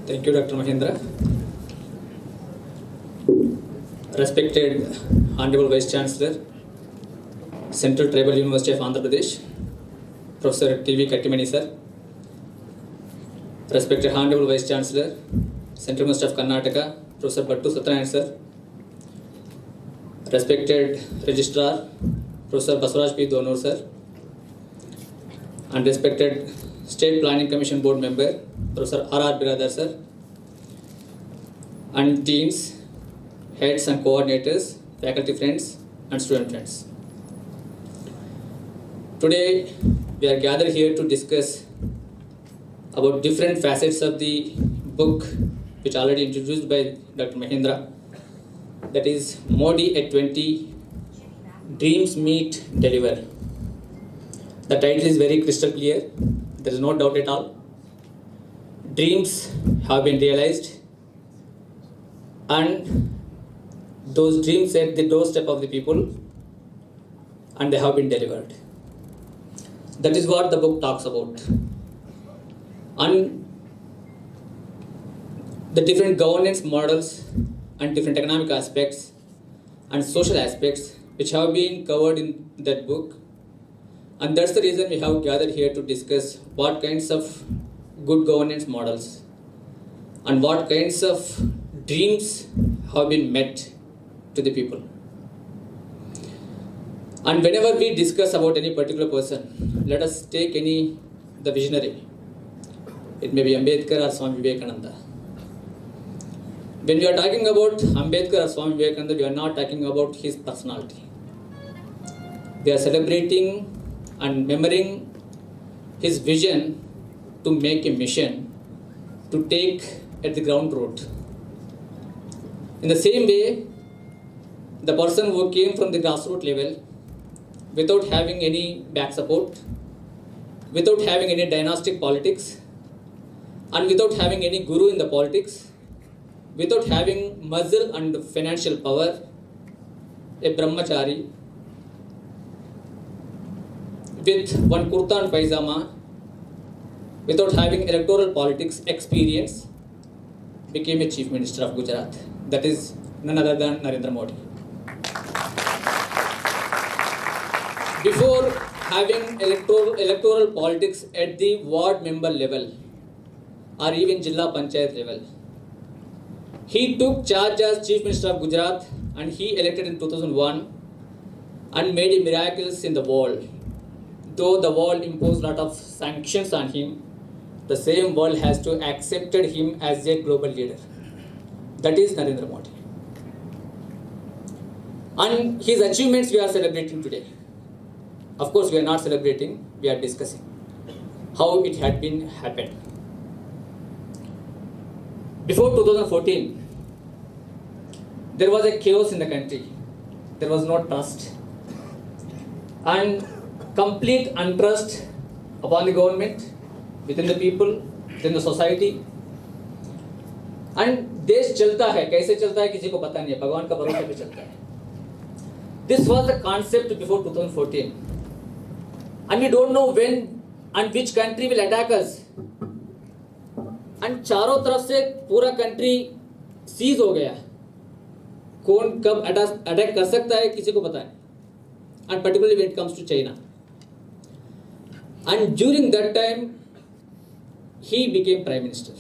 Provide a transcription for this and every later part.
Thank you, Dr. Mahendra. Respected Honorable Vice Chancellor, Central Tribal University of Andhra Pradesh, Professor T.V. Kattimani sir. Respected Honorable Vice Chancellor, Central University of Karnataka, Professor Bhattu Satyanarayana sir. Respected Registrar, Professor Basuraj P. Donur sir. And respected State Planning Commission Board Member, Professor R.R. Biradar sir. And deans, heads and coordinators, faculty friends and student friends. Today we are gathered here to discuss about different facets of the book which already introduced by Dr. Mahendra, that is Modi at 20, Dreams Meet Deliver. The title is very crystal clear, there is no doubt at all. Dreams have been realized and those dreams at the doorstep of the people and they have been delivered. That is what the book talks about. And the different governance models and different economic aspects and social aspects which have been covered in that book. And that's the reason we have gathered here to discuss what kinds of good governance models and what kinds of dreams have been met to the people. And whenever we discuss about any particular person, let us take the visionary. It may be Ambedkar or Swami Vivekananda. When we are talking about Ambedkar or Swami Vivekananda, we are not talking about his personality. We are celebrating and remembering his vision to make a mission to take at the ground root. In the same way, the person who came from the grassroots level without having any back support, without having any dynastic politics, and without having any guru in the politics, without having muscle and financial power, a brahmachari with one kurta and paisama, without having electoral politics experience, became a chief minister of Gujarat. That is none other than Narendra Modi. Before having electoral politics at the ward member level or even Jilla Panchayat level, he took charge as Chief Minister of Gujarat and he elected in 2001 and made miracles in the world. Though the world imposed a lot of sanctions on him, the same world has to accepted him as a global leader. That is Narendra Modi. And his achievements we are celebrating today. Of course, we are not celebrating, we are discussing how it had been happened. Before 2014, there was a chaos in the country. There was no trust and complete untrust upon the government, within the people, within the society. And देश चलता है, कैसे चलता है किसी को पता नहीं है, भगवान का भरोसे पे चलता है. This was the concept before 2014. And we don't know when and which country will attack us. And चारों तरफ से पूरा कंट्री सीज हो गया. कौन कब अटैक कर सकता है किसी को पता है. And particularly when it comes to China. And during that time, he became Prime Minister.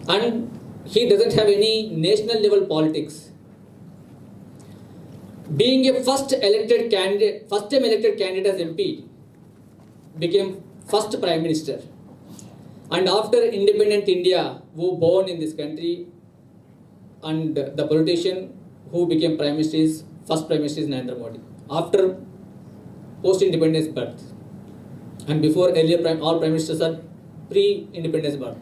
And he doesn't have any national level politics. Being a first time elected candidate as MP, became first Prime Minister. And after independent India, who born in this country, and the politician who became Prime Minister is, first Prime Minister is Narendra Modi. After post-independence birth. And before earlier all Prime Ministers are pre-independence birth.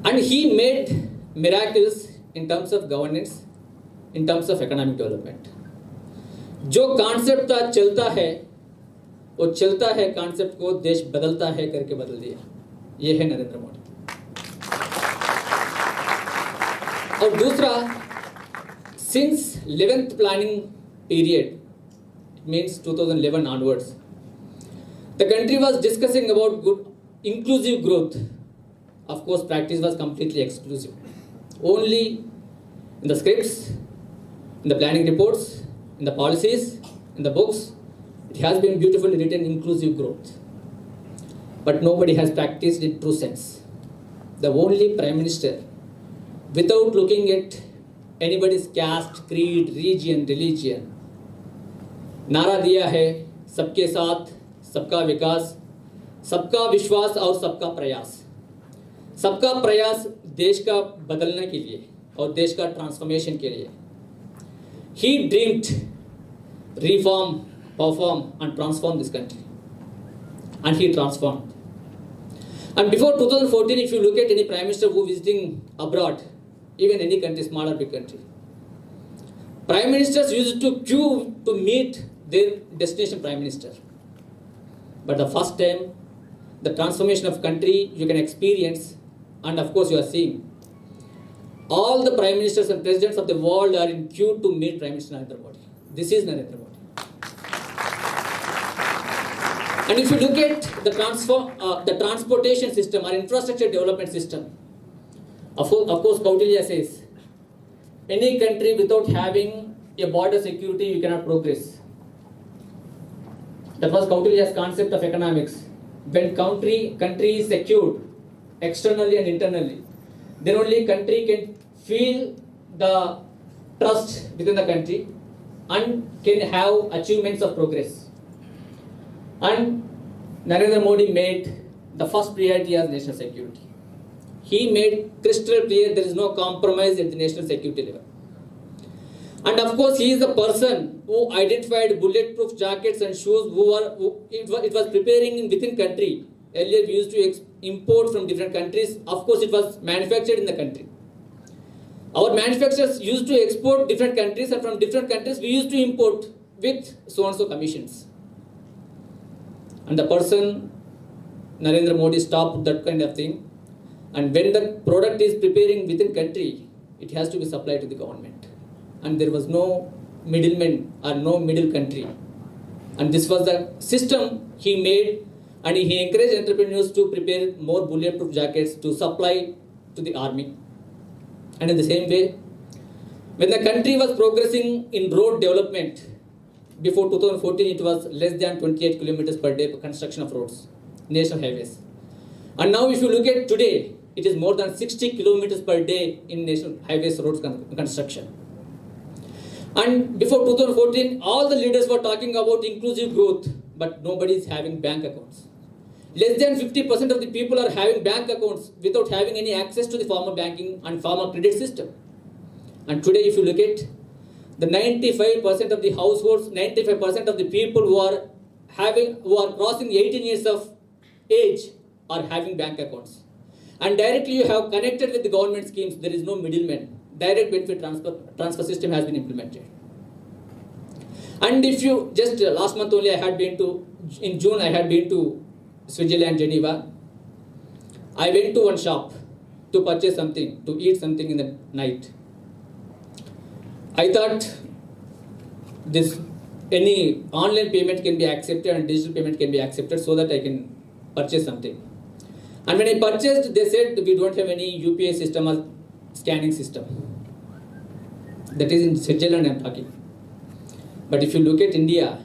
And he made miracles in terms of governance, in terms of economic development. जो concept था चलता है, वो चलता है concept को देश बदलता है करके बदल दिया. ये है नरेंद्र मोदी. और दूसरा, Since 11th planning period, it means 2011 onwards, the country was discussing about good inclusive growth. Of course, practice was completely exclusive. Only in the scripts, in the planning reports, in the policies, in the books, it has been beautifully written inclusive growth. But nobody has practiced in true sense. The only Prime Minister, without looking at anybody's caste, creed, region, religion, नारा दिया है सबके साथ, सबका विकास, सबका विश्वास और सबका प्रयास. सबका प्रयास देश का बदलने के लिए और देश का ट्रांसफॉर्मेशन के लिए. He dreamed reform, perform and transform this country. And he transformed. And before 2014, if you look at any Prime Minister who visiting abroad, even any country, small or big country, Prime Ministers used to queue to meet their destination Prime Minister. But the first time, the transformation of country you can experience, and of course you are seeing, all the Prime Ministers and Presidents of the world are in queue to meet Prime Minister Narendra Modi. This is Narendra Modi. And if you look at the transportation system or infrastructure development system, of course Kautilya says, any country without having a border security, you cannot progress. That was Kautilya's concept of economics. When country is secured externally and internally, then only country can feel the trust within the country and can have achievements of progress. And Narendra Modi made the first priority as national security. He made crystal clear there is no compromise at the national security level. And of course, he is the person who identified bulletproof jackets and shoes it was preparing within country. Earlier we used to import from different countries. Of course, it was manufactured in the country. Our manufacturers used to export different countries, and from different countries we used to import with so and so commissions. And the person, Narendra Modi, stopped that kind of thing. And when the product is preparing within country, it has to be supplied to the government. And there was no middleman or no middle country. And this was the system he made, and he encouraged entrepreneurs to prepare more bulletproof jackets to supply to the army. And in the same way, when the country was progressing in road development, before 2014 it was less than 28 kilometers per day for construction of roads, national highways. And now if you look at today, it is more than 60 kilometers per day in national highways roads construction. And before 2014, all the leaders were talking about inclusive growth, but nobody is having bank accounts. Less than 50% of the people are having bank accounts without having any access to the formal banking and formal credit system. And today, if you look at the 95% of the households, 95% of the people who are crossing 18 years of age are having bank accounts. And directly you have connected with the government schemes. There is no middleman. Direct benefit transfer system has been implemented. And if you just last month only in June I had been to Switzerland, Geneva. I went to one shop to purchase something, to eat something in the night. I thought any online payment can be accepted and digital payment can be accepted so that I can purchase something. And when I purchased, they said we don't have any UPI system or scanning system. That is in Switzerland I am talking. But if you look at India,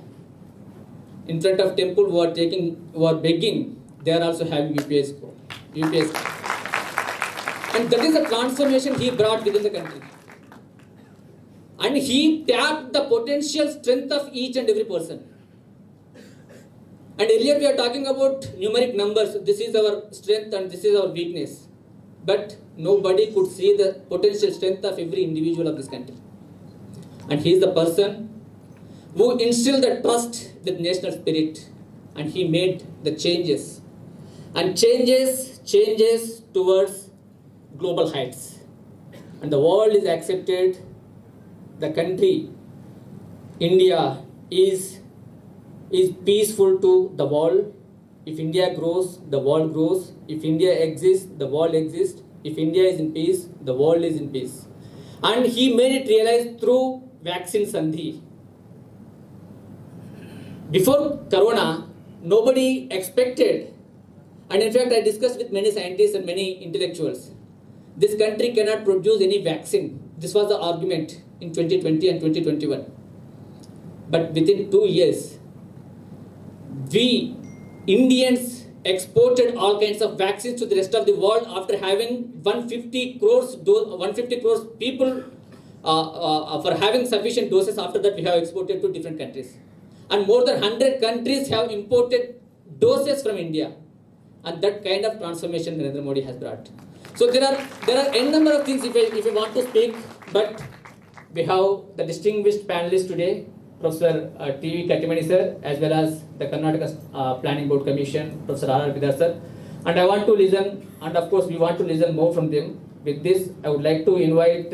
in front of temple who are begging, they are also having UPI score. And that is the transformation he brought within the country. And he tapped the potential strength of each and every person. And earlier we are talking about numeric numbers. This is our strength and this is our weakness. But nobody could see the potential strength of every individual of this country. And he is the person who instilled the trust with national spirit. And he made the changes. And changes towards global heights. And the world is accepted. The country, India, is peaceful to the world. If India grows, the world grows. If India exists, the world exists. If India is in peace, the world is in peace. And he made it realize through vaccine Sandhi. Before Corona, nobody expected, and in fact I discussed with many scientists and many intellectuals, this country cannot produce any vaccine. This was the argument in 2020 and 2021. But within 2 years, we Indians exported all kinds of vaccines to the rest of the world after having 150 crores people for having sufficient doses. After that, we have exported to different countries. And more than 100 countries have imported doses from India. And that kind of transformation Narendra Modi has brought. So there are n number of things if you want to speak, but we have the distinguished panelists today, Professor T.V. Kattimani sir, as well as the Karnataka Planning Board Commission, Professor R.R. Bidar sir. And I want to listen, and of course we want to listen more from them. With this, I would like to invite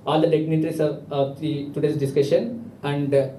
all the dignitaries of today's discussion and